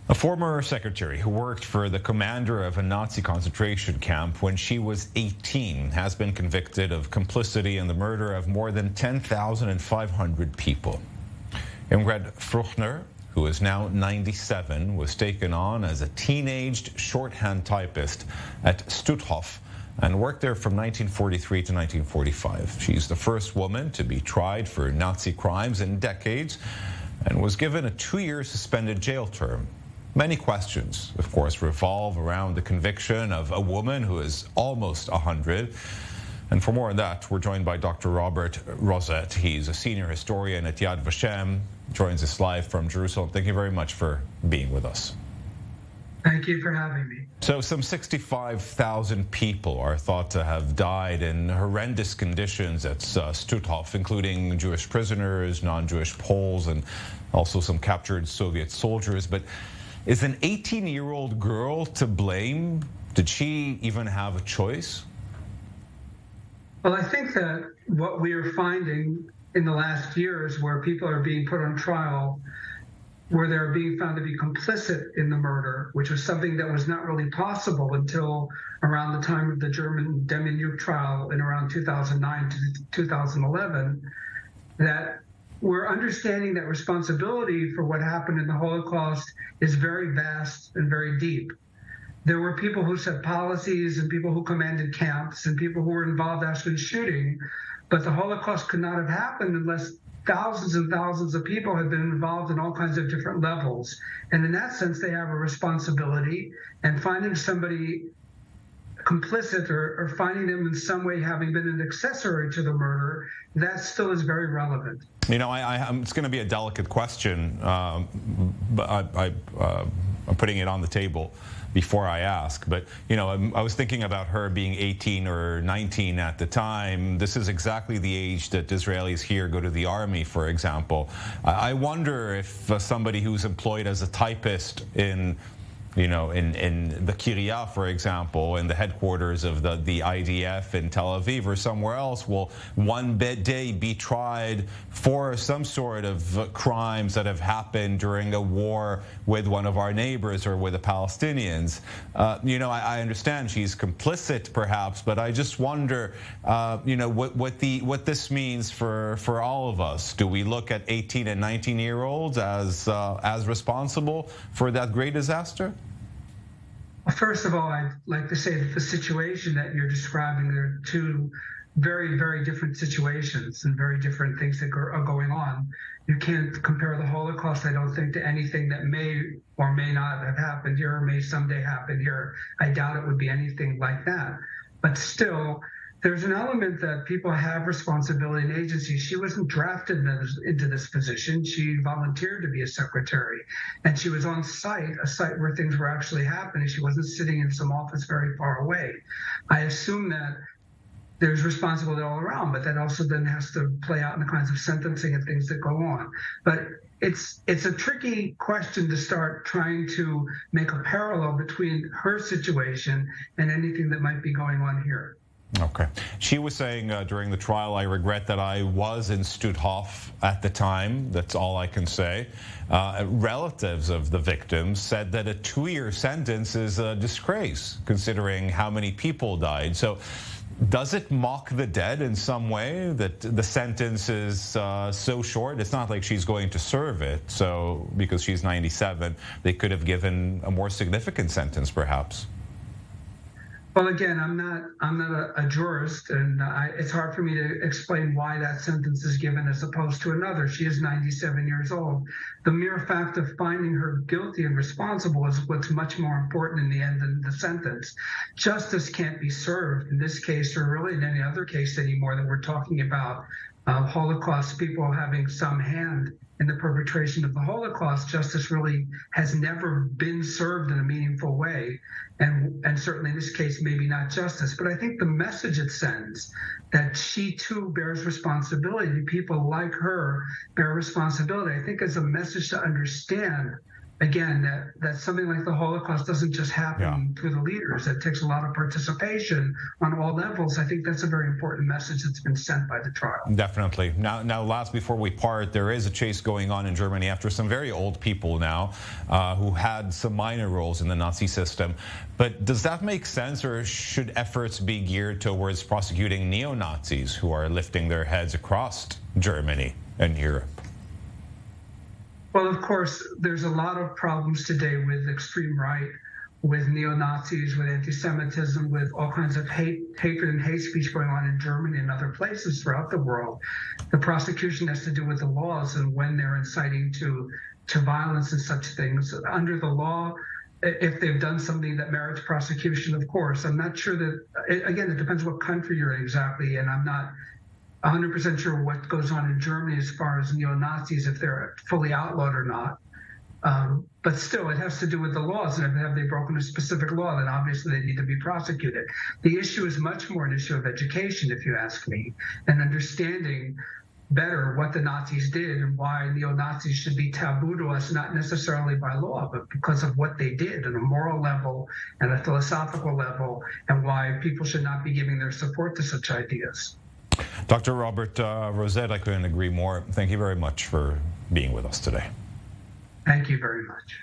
A former secretary who worked for the commander of a Nazi concentration camp when she was 18 has been convicted of complicity in the murder of more than 10,500 people. Ingrid Fruchner, who is now 97, was taken on as a teenaged shorthand typist at Stutthof and worked there from 1943 to 1945. She's the first woman to be tried for Nazi crimes in decades and was given a 2-year suspended jail term. Many questions, of course, revolve around the conviction of a woman who is almost 100. And for more on that, we're joined by Dr. Rozett. He's a senior historian at Yad Vashem, joins us live from Jerusalem. Thank you very much for being with us. Thank you for having me. So some 65,000 people are thought to have died in horrendous conditions at Stutthof, including Jewish prisoners, non-Jewish Poles, and also some captured Soviet soldiers. But is an 18-year-old girl to blame? Did she even have a choice? Well, I think that what we are finding in the last years where people are being put on trial, where they're being found to be complicit in the murder, which was something that was not really possible until around the time of the German Demjanjuk trial in around 2009 to 2011, that we're understanding that responsibility for what happened in the Holocaust is very vast and very deep. There were people who set policies and people who commanded camps and people who were involved actually in shooting, but the Holocaust could not have happened unless thousands and thousands of people have been involved in all kinds of different levels. And in that sense, they have a responsibility, and finding somebody complicit or finding them in some way having been an accessory to the murder, that still is very relevant. You know, it's going to be a delicate question, but I'm putting it on the table before I ask. But, you know, I was thinking about her being 18 or 19 at the time. This is exactly the age that Israelis here go to the army, for example. I wonder if somebody who's employed as a typist in the Kiryat, for example, in the headquarters of the IDF in Tel Aviv or somewhere else, will one day be tried for some sort of crimes that have happened during a war with one of our neighbors or with the Palestinians. I understand she's complicit, perhaps, but I just wonder, what this means for all of us. Do we look at 18 and 19-year-olds as responsible for that great disaster? First of all, I'd like to say that the situation that you're describing, there are two very, very different situations and very different things that are going on. You can't compare the Holocaust, I don't think, to anything that may or may not have happened here or may someday happen here. I doubt it would be anything like that. But still, there's an element that people have responsibility and agency. She wasn't drafted into this position. She volunteered to be a secretary, and she was on site, a site where things were actually happening. She wasn't sitting in some office very far away. I assume that there's responsibility all around, but that also then has to play out in the kinds of sentencing and things that go on. But it's a tricky question to start trying to make a parallel between her situation and anything that might be going on here. Okay. She was saying during the trial, I regret that I was in Stutthof at the time. That's all I can say. Relatives of the victims said that a 2-year sentence is a disgrace, considering how many people died. So does it mock the dead in some way that the sentence is so short? It's not like she's going to serve it. So because she's 97, they could have given a more significant sentence, perhaps. Well, again, I'm not a jurist, and it's hard for me to explain why that sentence is given as opposed to another. She is 97 years old. The mere fact of finding her guilty and responsible is what's much more important in the end than the sentence. Justice can't be served in this case, or really in any other case anymore that we're talking about. Holocaust people having some hand in the perpetration of the Holocaust. Justice really has never been served in a meaningful way. And certainly in this case, maybe not justice. But I think the message it sends, that she too bears responsibility, people like her bear responsibility, I think is a message to understand again, that something like the Holocaust doesn't just happen through the leaders. It takes a lot of participation on all levels. I think that's a very important message that's been sent by the trial. Definitely. Now, last before we part, there is a chase going on in Germany after some very old people now who had some minor roles in the Nazi system. But does that make sense, or should efforts be geared towards prosecuting neo-Nazis who are lifting their heads across Germany and Europe? Well, of course, there's a lot of problems today with extreme right, with neo-Nazis, with anti-Semitism, with all kinds of hatred and hate speech going on in Germany and other places throughout the world. The prosecution has to do with the laws and when they're inciting to violence and such things. Under the law, if they've done something that merits prosecution, of course. I'm not sure that, again, it depends what country you're in exactly, and I'm not 100% sure what goes on in Germany as far as neo-Nazis, if they're fully outlawed or not. But still, it has to do with the laws, and have they broken a specific law, then obviously they need to be prosecuted. The issue is much more an issue of education, if you ask me, and understanding better what the Nazis did and why neo-Nazis should be taboo to us, not necessarily by law, but because of what they did on a moral level and a philosophical level, and why people should not be giving their support to such ideas. Dr. Robert Rozett, I couldn't agree more. Thank you very much for being with us today. Thank you very much.